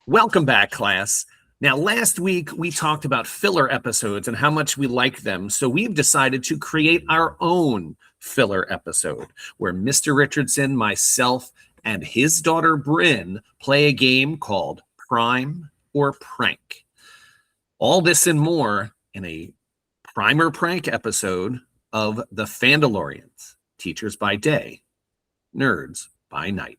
Welcome back, class. Now, last week we talked about filler episodes and how much we like them, so we've decided to create our own filler episode where Mr. Richardson, myself, and his daughter Bryn play a game called Prime or Prank. All this and more in a Prime or Prank episode of the Fandalorians, Teachers by Day, Nerds by Night.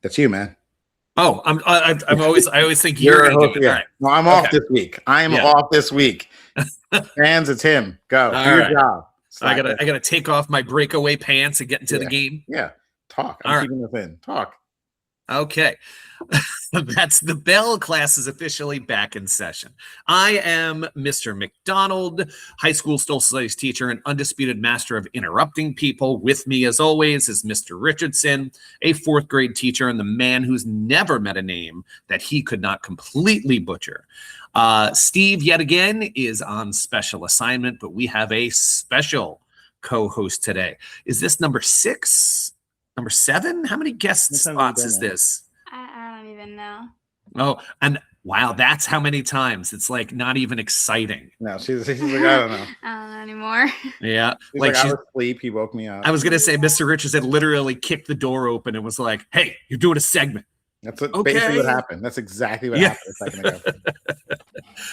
That's you, man. Oh, I always think you're going to do it. Yeah. All right. No, I'm off this week. I am off this week. Fans, it's him. Go. Do your job. I gotta take off my breakaway pants and get into the game. Yeah. Talk. I'm keeping this in. Talk. Okay. That's the bell. Class is officially back in session. I am Mr. McDonald, high school social studies teacher and undisputed master of interrupting people. With me, as always, is Mr. Richardson, a fourth grade teacher and the man who's never met a name that he could not completely butcher. Steve, yet again, is on special assignment, but we have a special co-host today. Is this number 6? Number 7? How many guest spots is this? I don't even know. Oh, and wow, that's how many times. It's like not even exciting. No, she's like, I don't know. I don't know anymore. Yeah. She's like I was asleep. He woke me up. I was going to say, Mr. Richardson literally kicked the door open and was like, hey, you're doing a segment. That's basically what happened. That's exactly what happened a second ago.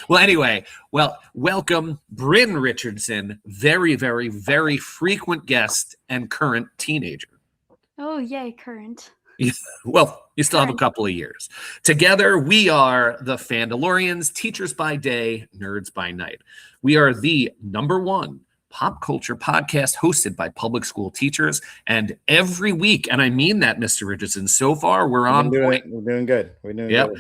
Well, anyway, welcome, Bryn Richardson, very, very, very frequent guest and current teenager. Oh, yay, current. Well, you still have a couple of years. Together, we are the Fandalorians, Teachers by Day, Nerds by Night. We are the #1 pop culture podcast hosted by public school teachers. And every week, and I mean that, Mr. Richardson, so far we're on point. We're doing good. We're doing good.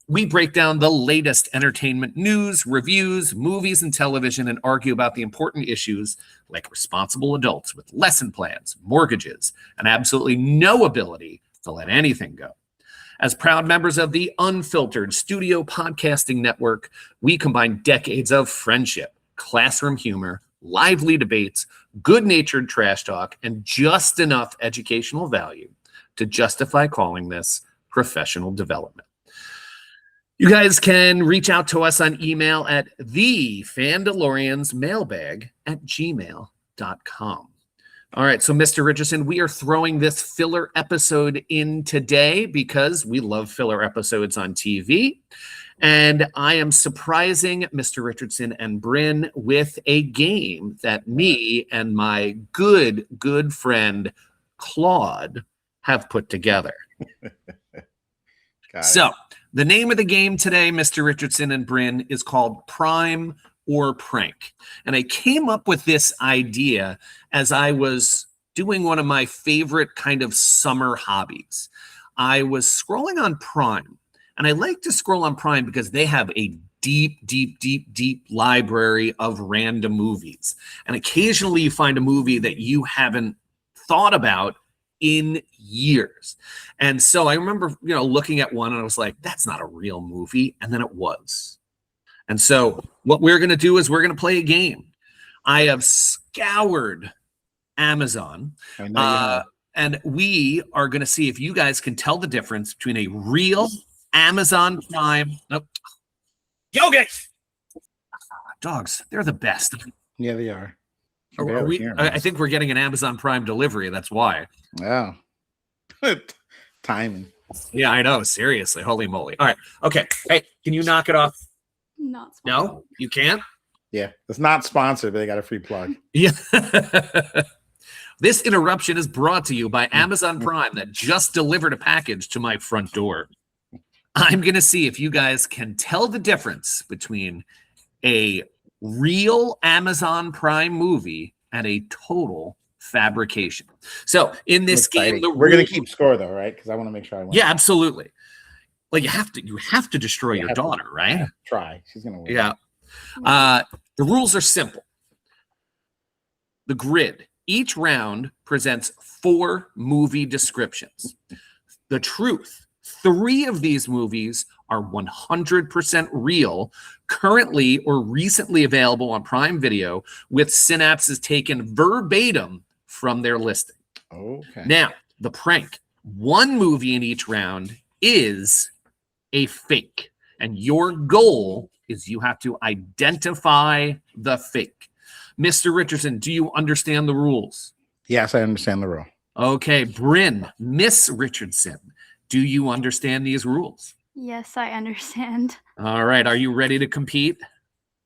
We break down the latest entertainment news, reviews, movies, and television, and argue about the important issues like responsible adults with lesson plans, mortgages, and absolutely no ability to let anything go. As proud members of the Unfiltered Studio Podcasting Network, we combine decades of friendship, classroom humor, lively debates, good-natured trash talk, and just enough educational value to justify calling this professional development. You guys can reach out to us on email at thefandaloriansmailbag@gmail.com. All right, so Mr. Richardson, we are throwing this filler episode in today because we love filler episodes on TV. And I am surprising Mr. Richardson and Bryn with a game that me and my good friend Claude have put together. So the name of the game today, Mr. Richardson and Bryn, is called Prime or Prank. And I came up with this idea as I was doing one of my favorite kind of summer hobbies. I was scrolling on Prime, and I like to scroll on Prime because they have a deep library of random movies. And occasionally you find a movie that you haven't thought about in years. And so I remember, looking at one and I was like, that's not a real movie. And then it was. And so what we're going to do is we're going to play a game. I have scoured Amazon and we are going to see if you guys can tell the difference between a real Amazon Prime. Nope. Yogi! Dogs, they're the best. Yeah, they are. I think we're getting an Amazon Prime delivery. That's why. Wow. Timing. Yeah, I know. Seriously. Holy moly. All right. Okay. Hey, can you knock it off? Not sponsored. No, you can't? Yeah. It's not sponsored, but they got a free plug. Yeah. This interruption is brought to you by Amazon Prime that just delivered a package to my front door. I'm going to see if you guys can tell the difference between a real Amazon Prime movie and a total fabrication. So in this game, we're going to keep score though, right? Because I want to make sure I win. Yeah, absolutely. Well, you have to destroy your daughter, right? Try. She's going to win. Yeah. The rules are simple. The grid. Each round presents 4 movie descriptions. The truth. 3 of these movies are 100% real, currently or recently available on Prime Video, with synapses taken verbatim from their listing. Okay. Now, the prank. 1 movie in each round is a fake, and your goal is you have to identify the fake. Mr. Richardson, do you understand the rules? Yes, I understand the rule. Okay, Bryn, Miss Richardson, do you understand these rules? Yes, I understand. All right, are you ready to compete?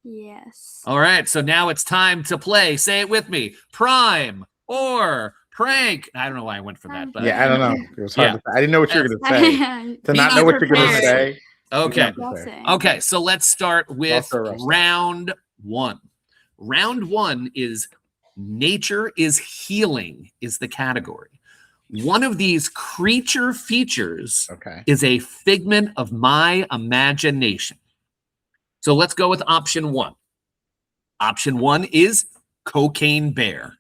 Yes. All right, so now it's time to play. Say it with me. Prime or prank. I don't know why I went for that, but yeah, I don't know. It was hard. I didn't know what you were going to say. To not know what you're going to say. Okay. Okay, so let's start with round 1. Round 1 is nature is healing is the category. One of these creature features is a figment of my imagination. So let's go with option 1. Option 1 is Cocaine Bear.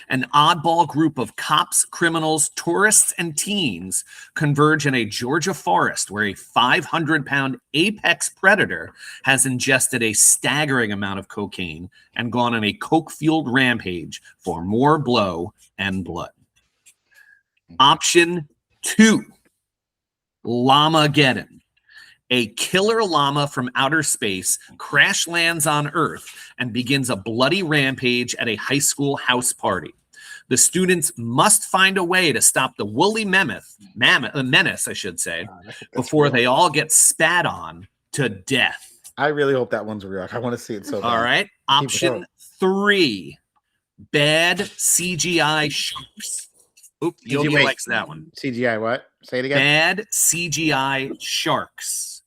An oddball group of cops, criminals, tourists, and teens converge in a Georgia forest where a 500-pound apex predator has ingested a staggering amount of cocaine and gone on a coke-fueled rampage for more blow and blood. Option 2, Llamageddon. A killer llama from outer space crash lands on Earth and begins a bloody rampage at a high school house party. The students must find a way to stop the woolly menace, I should say, before they all get spat on to death. I really hope that one's real. I want to see it so bad. All right. Option 3, bad CGI sharks. Oop, Yogi likes that one. CGI what? Say it again. Bad CGI sharks.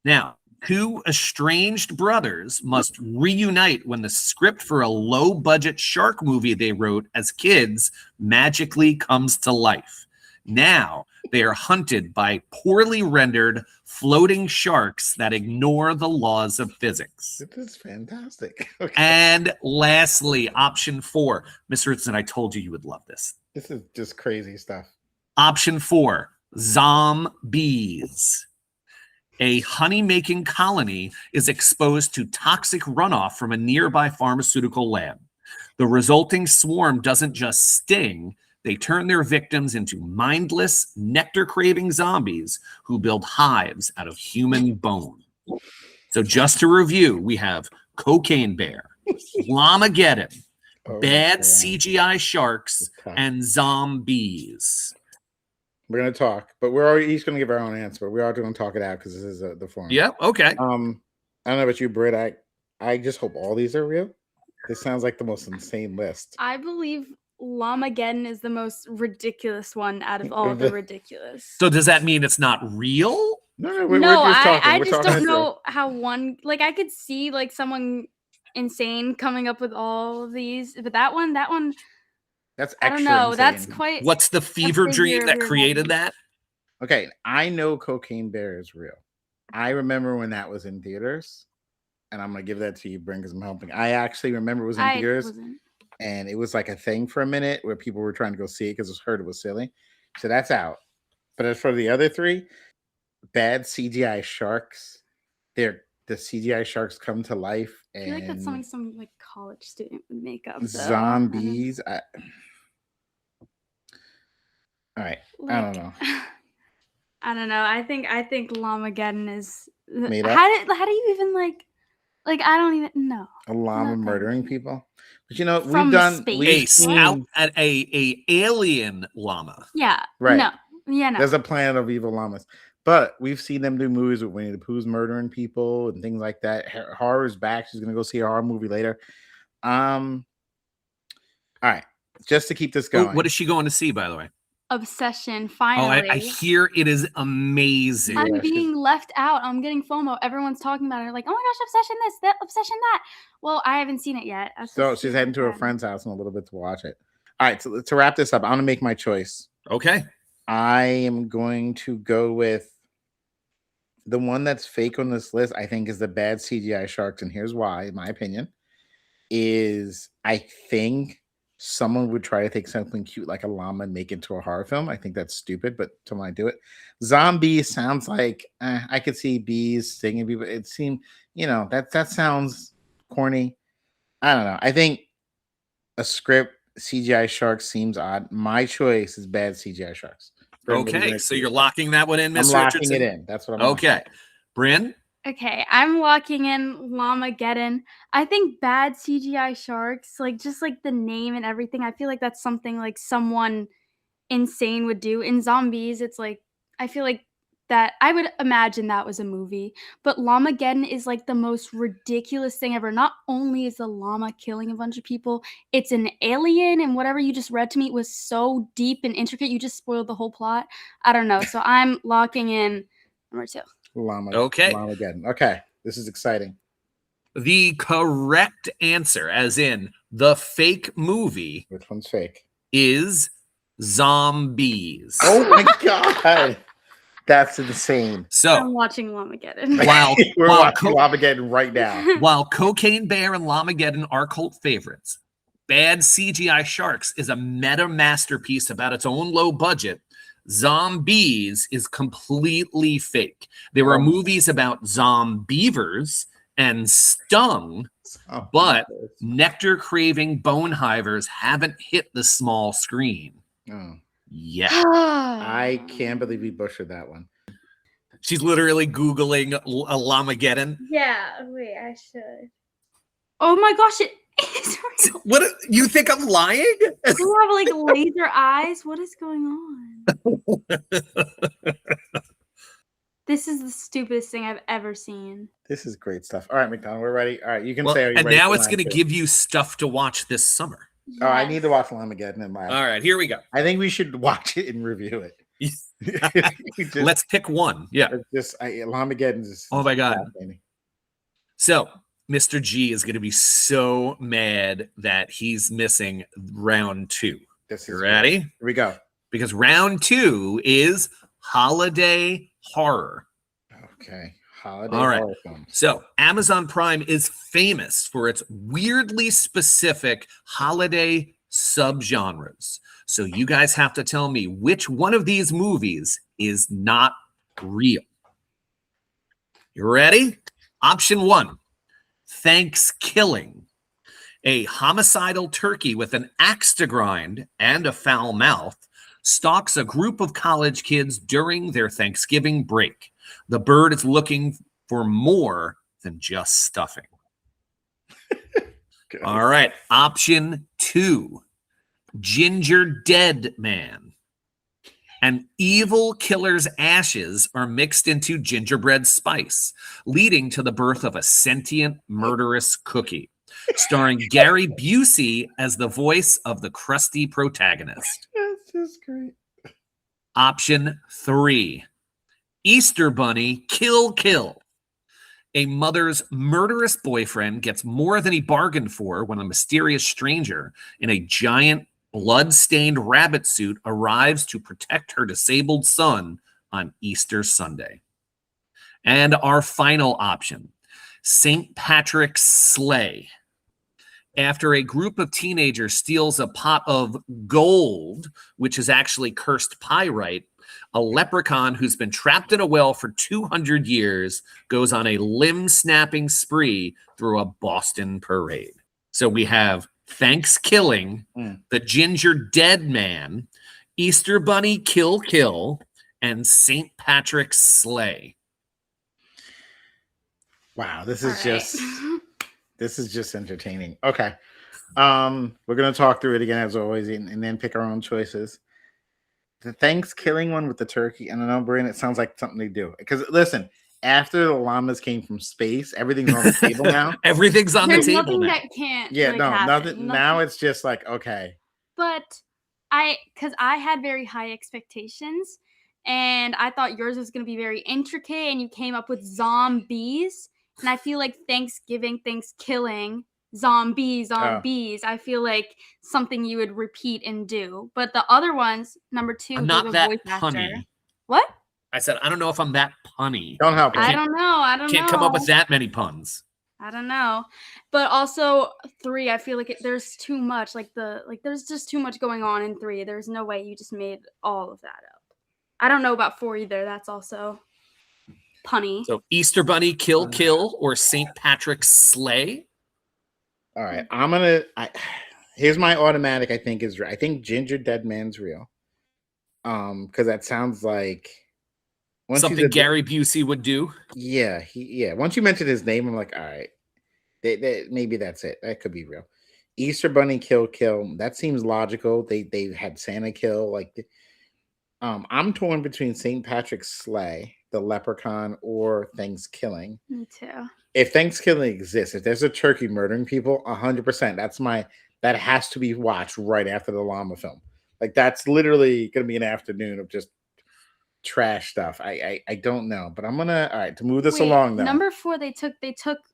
Now, 2 estranged brothers must reunite when the script for a low-budget shark movie they wrote as kids magically comes to life. Now, they are hunted by poorly rendered floating sharks that ignore the laws of physics. This is fantastic. Okay. And lastly, option 4. Mr. Richardson, I told you would love this. This is just crazy stuff. Option 4, zombies. A honey-making colony is exposed to toxic runoff from a nearby pharmaceutical lab. The resulting swarm doesn't just sting, they turn their victims into mindless, nectar-craving zombies who build hives out of human bone. So just to review, we have Cocaine Bear, Llamageddon, bad CGI sharks, and zombies. We're going to talk, but we're each going to give our own answer. But we are going to talk it out because this is the forum. Yeah, okay. I don't know about you, Britt. I just hope all these are real. This sounds like the most insane list. I believe Llamageddon is the most ridiculous one out of all the ridiculous. So does that mean it's not real? No, we're just talking. I just don't know how one, like, I could see like someone insane coming up with all of these, but that one. That's extra I don't know. insane. That's quite. What's the fever dream that created that? Okay, I know Cocaine Bear is real. I remember when that was in theaters, and I'm gonna give that to you, Bryn, because I'm helping. I actually remember it was in theaters, and it was like a thing for a minute where people were trying to go see it because it was silly. So that's out. But as for the other 3, bad CGI sharks, the CGI sharks come to life, and I feel like that's something some like college student would make up. Zombies. All right, like, I don't know. I don't know. I think Llamageddon is made up. How do you even like I don't even know. A llama murdering people. But you know, From we've seen a alien llama. Yeah. Right. No. Yeah. No. There's a planet of evil llamas. But we've seen them do movies with Winnie the Pooh's murdering people and things like that. Horror's back. She's gonna go see a horror movie later. All right. Just to keep this going. What is she going to see, by the way? obsession. Oh, Finally, I hear it is amazing. I'm Yeah, being left out. I'm getting FOMO. Everyone's talking about it. Like, oh my gosh, obsession this, that, obsession that. Well, I haven't seen it yet. So she's heading to her friend's house in a little bit to watch it. All right, so to wrap this up, I'm gonna make my choice. Okay. I am going to go with the one that's fake on this list. I think is the bad CGI sharks, and here's why. In my opinion, is I think someone would try to take something cute like a llama and make it into a horror film. I think that's stupid, but someone might do it. Zombie sounds like I could see bees stinging people. It seemed, that sounds corny. I don't know. I think a script CGI sharks seems odd. My choice is bad CGI sharks. Bryn, what are you Okay. gonna So do? you're locking that one in, I'm Miss locking Richardson? it in. That's what I'm Okay. locking. Bryn? Okay, I'm locking in Llamageddon. I think bad CGI sharks, like just like the name and everything, I feel like that's something like someone insane would do. In zombies, it's like I feel like that I would imagine that was a movie. But Llamageddon is like the most ridiculous thing ever. Not only is the llama killing a bunch of people, it's an alien, and whatever you just read to me was so deep and intricate. You just spoiled the whole plot. I don't know. So I'm locking in number 2. Okay. Llamageddon. Okay. This is exciting. The correct answer, as in the fake movie, Which one's fake? is Zombies. Oh my god. That's insane. I'm So watching Llamageddon. We're while watching Llamageddon right now. while Cocaine Bear and Llamageddon are cult favorites, Bad CGI Sharks is a meta masterpiece about its own low budget. Zombies is completely fake. There are movies about zombievers and Stung, but nectar-craving bone hivers haven't hit the small screen yet. I can't believe we butchered that one. She's literally Googling a Llamageddon. Yeah, wait, I should. Oh my gosh, it is real. What? You think I'm lying? You have like laser eyes. What is going on? This is the stupidest thing I've ever seen. This is great stuff. All right, McDonald, we're ready. All right, you can Well, say. Are you and ready now for it's going to round two? give you stuff to watch this summer. Yes. Oh, I need to watch Llamageddon in my. All right, here we go. I think we should watch it and review it. Let's pick one. Yeah. Llamageddon is. Oh my God. So Mr. G is going to be so mad that he's missing round 2. You ready? Here we go. Because round 2 is holiday horror. Okay. Holiday All right. horror films. So Amazon Prime is famous for its weirdly specific holiday subgenres. So you guys have to tell me which one of these movies is not real. You ready? Option 1, Thanksgiving. A homicidal turkey with an axe to grind and a foul mouth stalks a group of college kids during their Thanksgiving break. The bird is looking for more than just stuffing. All right. Option 2, Ginger Dead Man. An evil killer's ashes are mixed into gingerbread spice, leading to the birth of a sentient, murderous cookie, starring Gary Busey as the voice of the crusty protagonist. That's just great. Option 3, Easter Bunny Kill Kill. A mother's murderous boyfriend gets more than he bargained for when a mysterious stranger in a giant blood-stained rabbit suit arrives to protect her disabled son on Easter Sunday. And our final option, St. Patrick's Sleigh. After a group of teenagers steals a pot of gold, which is actually cursed pyrite, a leprechaun who's been trapped in a well for 200 years goes on a limb-snapping spree through a Boston parade. So we have Thanksgiving, The Ginger Dead Man, Easter Bunny Kill Kill, and St. Patrick's Sleigh. Wow, this is just entertaining. Okay. We're gonna talk through it again as always and then pick our own choices. The Thanksgiving one with the turkey, and I know, Brian, it sounds like something they do. Because listen, after the llamas came from space, everything's on the table now. Everything's on There's the table nothing now. that can't. Yeah, like, no, happen. nothing. Now it's just like, okay. But because I had very high expectations, and I thought yours was going to be very intricate, and you came up with zombies, and I feel like Thanksgiving, zombies. I feel like something you would repeat and do. But the other ones, number 2, I'm not gave a that voice punny. actor. What? I said, I don't know if I'm that punny. Don't help. I don't know. Can't come up with that many puns. I don't know. But also 3, I feel like there's too much. There's just too much going on in 3. There's no way you just made all of that up. I don't know about 4 either. That's also punny. So Easter Bunny, kill, or St. Patrick's sleigh. All right, here's my automatic. I think Ginger Dead Man's real. Because that sounds like something Gary Busey would do. Yeah, once you mentioned his name, I'm like, all right, maybe that's it. That could be real. Easter Bunny, kill. That seems logical. They had Santa kill. I'm torn between St. Patrick's sleigh, the leprechaun, or Thanksgiving. Me too. If Thanksgiving exists, if there's a turkey murdering people, 100%. That has to be watched right after the llama film. That's literally going to be an afternoon of just trash stuff. I don't know, but I'm gonna to move this along. Though number 4, they took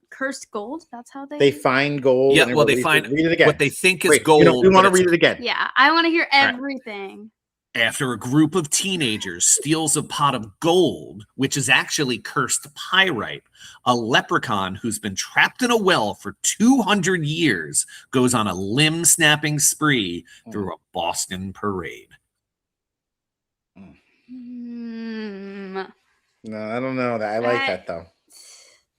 cursed gold. That's how they find gold. Yeah, well, they find read it again. What they think is gold. We want to read it again. Yeah, I want to hear everything. After a group of teenagers steals a pot of gold, which is actually cursed pyrite, a leprechaun who's been trapped in a well for 200 years goes on a limb-snapping spree through a Boston parade. No, I don't know that. I like that though.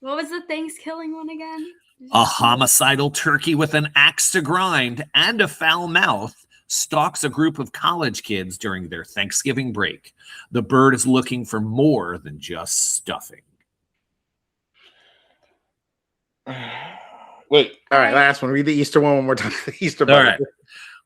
What was the Thanksgiving one again? A homicidal turkey with an axe to grind and a foul mouth stalks a group of college kids during their Thanksgiving break. The bird is looking for more than just stuffing. Wait, all right, last one. Read the Easter one more time. Easter bunny. All right.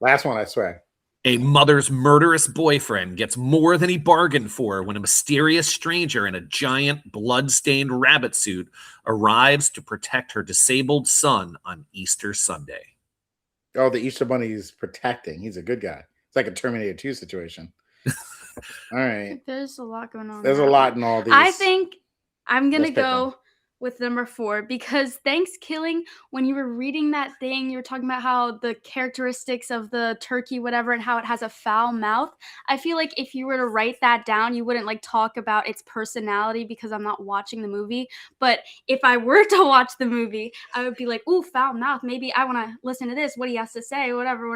Last one, I swear. A mother's murderous boyfriend gets more than he bargained for when a mysterious stranger in a giant blood-stained rabbit suit arrives to protect her disabled son on Easter Sunday. Oh, the Easter Bunny is protecting. He's a good guy. It's like a Terminator 2 situation. All right. There's a lot going on. There's a lot in all these. I think I'm going to go with number 4 because Thanksgiving, when you were reading that thing, you were talking about how the characteristics of the turkey, whatever, and how it has a foul mouth. I feel like if you were to write that down, you wouldn't talk about its personality because I'm not watching the movie. But if I were to watch the movie, I would be like, ooh, foul mouth. Maybe I want to listen to this, what he has to say, whatever.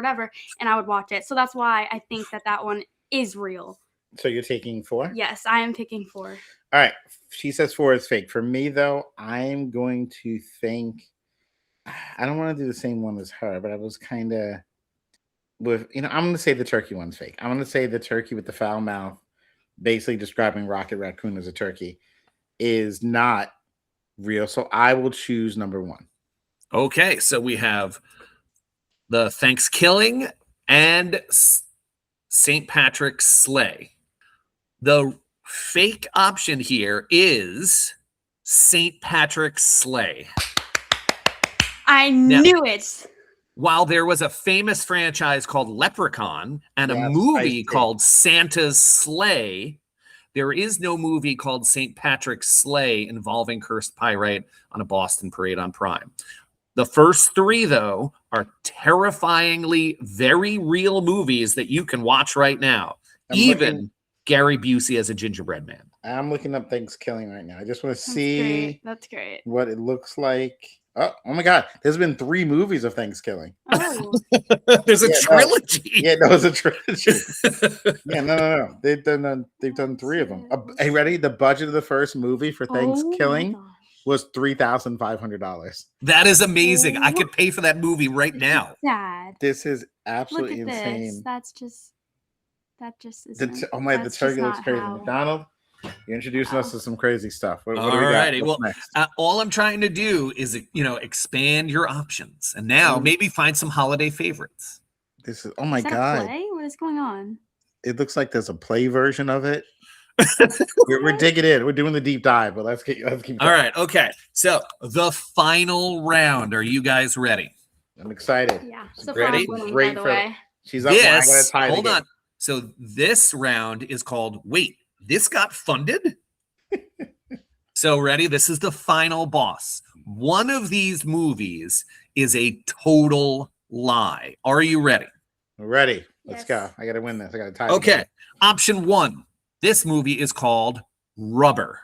And I would watch it. So that's why I think that one is real. So you're taking 4? Yes, I am picking 4. All right. She says 4 is fake. For me, though, I'm going to think... I don't want to do the same one as her, but I was kind of... I'm going to say the turkey one's fake. I'm going to say the turkey with the foul mouth, basically describing Rocket Raccoon as a turkey, is not real. So I will choose number 1. Okay, so we have the Thanksgiving and St. Patrick's sleigh. The fake option here is St. Patrick's sleigh. I knew it. While there was a famous franchise called Leprechaun and a movie called Santa's Sleigh, there is no movie called St. Patrick's Sleigh involving cursed pyrite on a Boston parade on Prime. The first 3, though, are terrifyingly very real movies that you can watch right now. Gary Busey as a gingerbread man. I'm looking up Thanksgiving right now. I just want to see That's great. What it looks like. Oh my God. There's been 3 movies of Thanksgiving. Oh. There's a trilogy. It's a trilogy. No. They've done 3 of them. Hey, ready? The budget of the first movie for Thanksgiving was $3,500. That is amazing. I could pay for that movie right now. Sad. This is absolutely insane. This. That just is. The turkey looks crazy. McDonald, you're introducing us to some crazy stuff. What do we got? Well, all I'm trying to do is, expand your options, and now maybe find some holiday favorites. This is my God. Play? What is going on? It looks like there's a play version of it. we're digging in. We're doing the deep dive, but let's keep going. All right. Okay. So the final round. Are you guys ready? I'm excited. Yeah. So ready? Winning, by the way. She's up one. I gotta tie hold on. So this round is called Wait, This Got Funded? So ready? This is the final boss. One of these movies is a total lie. Are you ready? We're ready. Let's go. I gotta win this. I gotta tie. Okay. Option 1. This movie is called Rubber.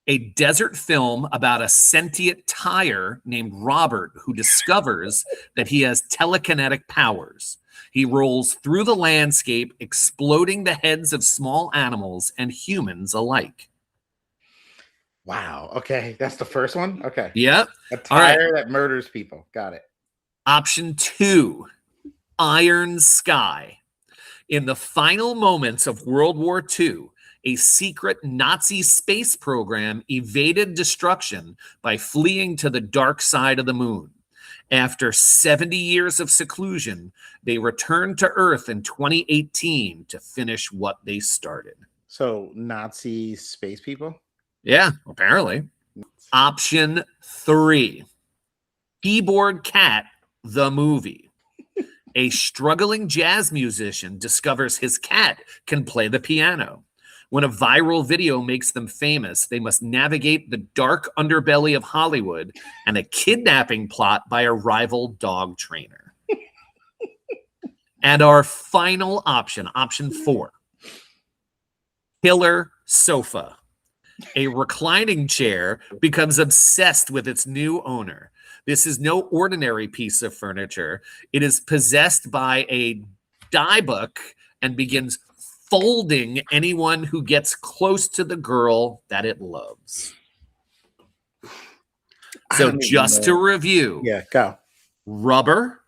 A desert film about a sentient tire named Robert who discovers that he has telekinetic powers. He rolls through the landscape, exploding the heads of small animals and humans alike. Wow. Okay. That's the first one? Okay. Yep. A tire that murders people. Got it. Option 2, Iron Sky. In the final moments of World War II, a secret Nazi space program evaded destruction by fleeing to the dark side of the moon. After 70 years of seclusion, they returned to Earth in 2018 to finish what they started. So, Nazi space people? Yeah, apparently. Option 3, Keyboard Cat, the movie. A struggling jazz musician discovers his cat can play the piano. When a viral video makes them famous, they must navigate the dark underbelly of Hollywood and a kidnapping plot by a rival dog trainer. And our final option, option 4, Killer Sofa. A reclining chair becomes obsessed with its new owner. This is no ordinary piece of furniture. It is possessed by a diebuck and begins folding anyone who gets close to the girl that it loves. So just to review. Yeah, go. Rubber,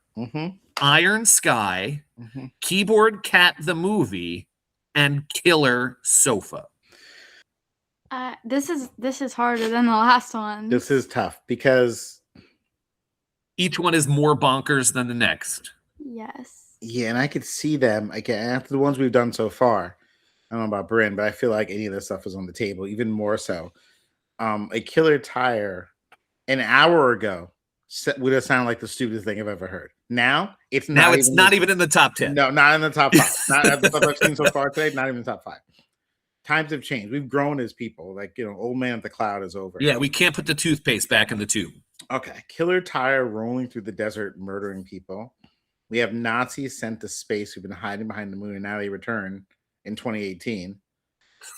Iron Sky, Keyboard Cat the movie, and Killer Sofa. This is harder than the last one. This is tough because each one is more bonkers than the next. Yes. Yeah, and I could see them again after the ones we've done so far. I don't know about Bryn, but I feel like any of this stuff is on the table, even more so. A killer tire an hour ago would have sounded like the stupidest thing I've ever heard. Now it's not even in the top 10. No, not in the top 5. Not the stuff I've seen so far today. Not even the top 5. Times have changed. We've grown as people. Like, old man at the cloud is over. Yeah, we can't put the toothpaste back in the tube. Okay. Killer tire rolling through the desert, murdering people. We have Nazis sent to space who've been hiding behind the moon, and now they return in 2018.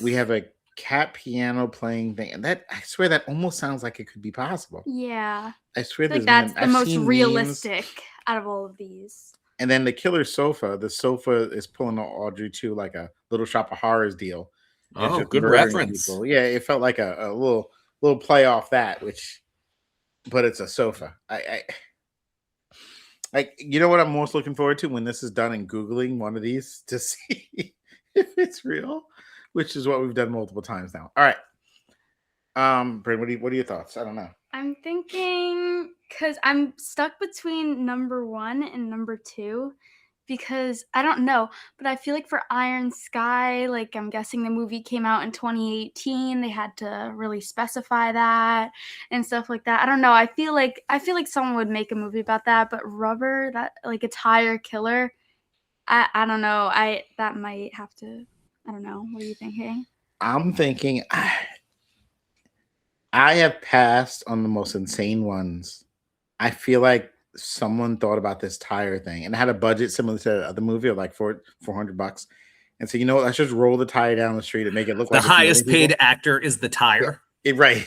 We have a cat piano playing thing, and that I swear that almost sounds like it could be possible. Yeah. I swear that's the most realistic out of all of these. And then the killer sofa. The sofa is pulling Audrey to like a Little Shop of Horrors deal. Oh, good reference. People. Yeah, it felt like a little play off that, but it's a sofa. I you know what I'm most looking forward to when this is done and Googling one of these to see if it's real, which is what we've done multiple times now. All right. Bryn, what are your thoughts? I don't know. I'm thinking because I'm stuck between number 1 and number 2 because I don't know, but I feel like for Iron Sky, like I'm guessing the movie came out in 2018. They had to really specify that and stuff like that. I don't know. I feel like someone would make a movie about that, but Rubber, that like a tire killer, I don't know. That might have to. I don't know. What are you thinking? I'm thinking I have passed on the most insane ones. I feel like someone thought about this tire thing and had a budget similar to the other movie of like $400 and so let's just roll the tire down the street and make it look like the highest paid actor is the tire. Right.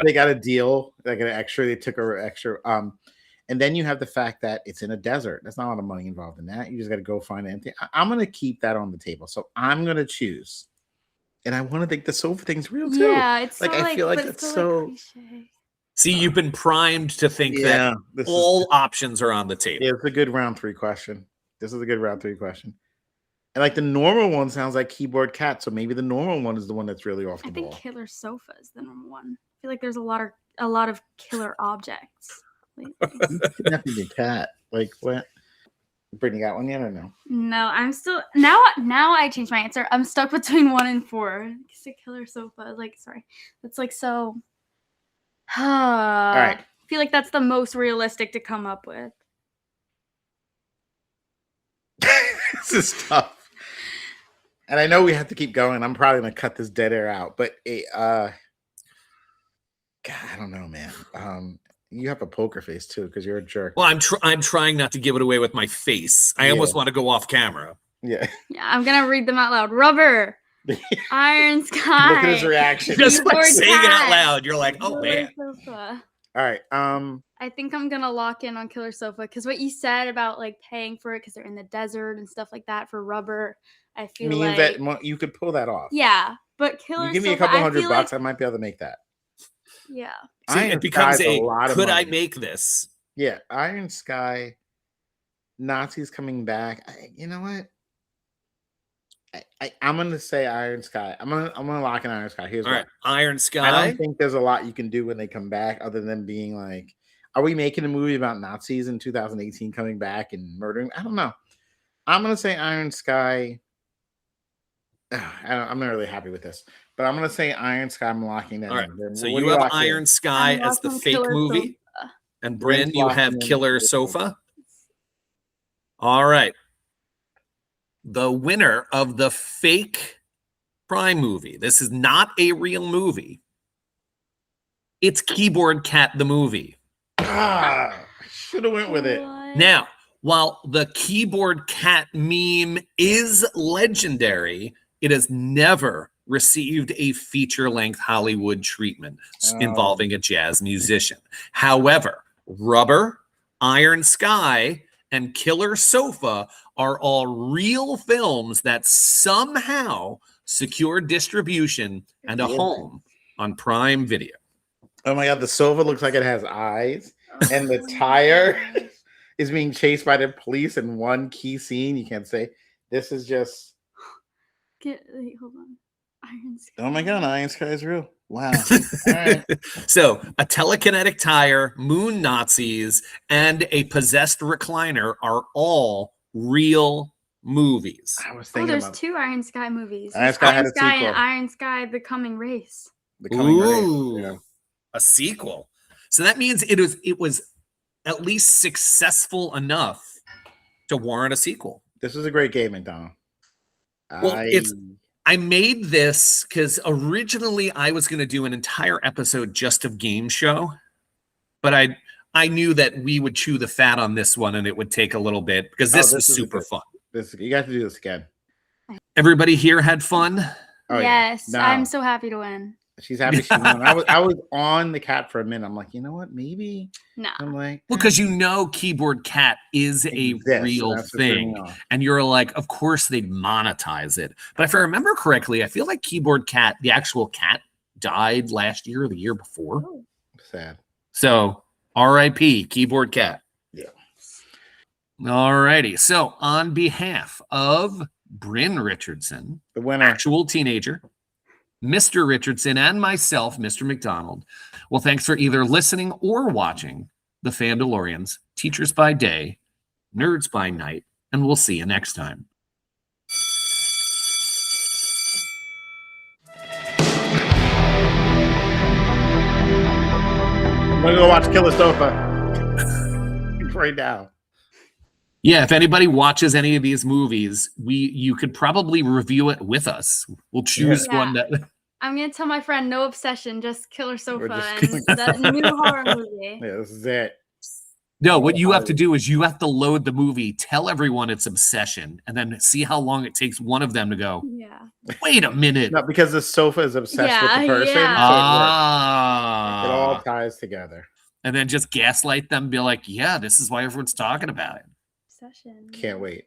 They got a deal, like an extra. They took an extra. And then you have the fact that it's in a desert. There's not a lot of money involved in that. You just got to go find anything. I'm going to keep that on the table. So I'm going to choose. And I want to think the sofa thing's real too. Yeah, it's like, so I feel like it's so. Cliche. See, you've been primed to think that all options are on the table. Yeah, it's a good round 3 question. This is a good round 3 question. And like the normal one sounds like Keyboard Cat. So maybe the normal one is the one that's really off the ball. I think Killer Sofa is the number 1. I feel like there's a lot of killer objects. Kidnapping the cat. Like what? Brittany got one yet or no? No, I'm still now I changed my answer. I'm stuck between 1 and 4. It's a Killer Sofa. Like, sorry. That's like so. All right. I feel like that's the most realistic to come up with. This is tough. And I know we have to keep going. I'm probably gonna cut this dead air out, but God, I don't know, man. You have a poker face too because you're a jerk. Well, I'm trying not to give it away with my face. I almost want to go off camera. Yeah. I'm gonna read them out loud. Rubber, Iron Sky. Look at his reaction. Just like Keyboard saying it out Cat, loud. You're like, oh Killer man. Sofa. All right. I think I'm gonna lock in on Killer Sofa because what you said about like paying for it because they're in the desert and stuff like that for Rubber, I feel means like that you could pull that off. yeah, but Killer You give me a Sofa, couple I $100, feel like, I might be able to make that. yeah. See, it becomes Sky's a lot of could I money. make this? Yeah, Iron Sky, Nazis coming back. You know what? I'm gonna say Iron Sky. I'm gonna lock in Iron Sky. Here's All right, Iron Sky. I don't think there's a lot you can do when they come back other than being like, are we making a movie about Nazis in 2018 coming back and murdering? I don't know. I'm gonna say Iron Sky. I'm not really happy with this, but I'm gonna say Iron Sky. I'm locking that All right. in. So you have Iron Sky I'm as the locking fake Killer movie, Sofa. and Bryn, you have locking in Killer Sofa. All right. The winner of the fake Prime movie. This is not a real movie. It's Keyboard Cat the movie. I should have went with it. What? Now, while the Keyboard Cat meme is legendary, it has never received a feature-length Hollywood treatment involving a jazz musician. However, Rubber, Iron Sky, and Killer Sofa are all real films that somehow secured distribution and a home on Prime Video. Oh my god, the sofa looks like it has eyes, and the tire is being chased by the police in one key scene. You can't say this is just. Wait, hold on. Iron Sky. Oh my god, Iron Sky is real. Wow. All right. So, a telekinetic tire, moon Nazis, and a possessed recliner are all real movies. I was Oh, thinking there's about two Iron Sky movies. Iron Sky had a Sky sequel. and Iron Sky: The Coming Race. The Coming Race. Ooh, Yeah. a sequel. So that means it was at least successful enough to warrant a sequel. This is a great game, McDonald. Well, I made this because originally I was going to do an entire episode just of game show, but I knew that we would chew the fat on this one and it would take a little bit because this is super fun. You got to do this again. Everybody here had fun? Oh, yes, yeah. No. I'm so happy to win. She's happy she won. I was on the cat for a minute. I'm like, you know what? Maybe. No. I'm like, Well, because Keyboard Cat is a real thing. And you're like, of course they'd monetize it. But if I remember correctly, I feel like Keyboard Cat, the actual cat, died last year or the year before. Oh. Sad. So RIP Keyboard Cat. Yeah. All righty. So on behalf of Bryn Richardson, the winner, actual teenager, Mr. Richardson, and myself, Mr. McDonald. Well, thanks for either listening or watching the Fandalorians, Teachers by Day, Nerds by Night, and we'll see you next time. I'm gonna go watch Killer Sofa right now. Yeah, if anybody watches any of these movies, you could probably review it with us. We'll choose one that. I'm gonna tell my friend no obsession, just Killer Sofa just- and that new horror movie. Yeah, this is it. No, what you have to do is you have to load the movie, tell everyone it's Obsession, and then see how long it takes one of them to go, Yeah. wait a minute. No, because the sofa is obsessed with the person. Yeah. So it all Ah. ties together. And then just gaslight them, be like, yeah, this is why everyone's talking about it. Obsession. Can't wait.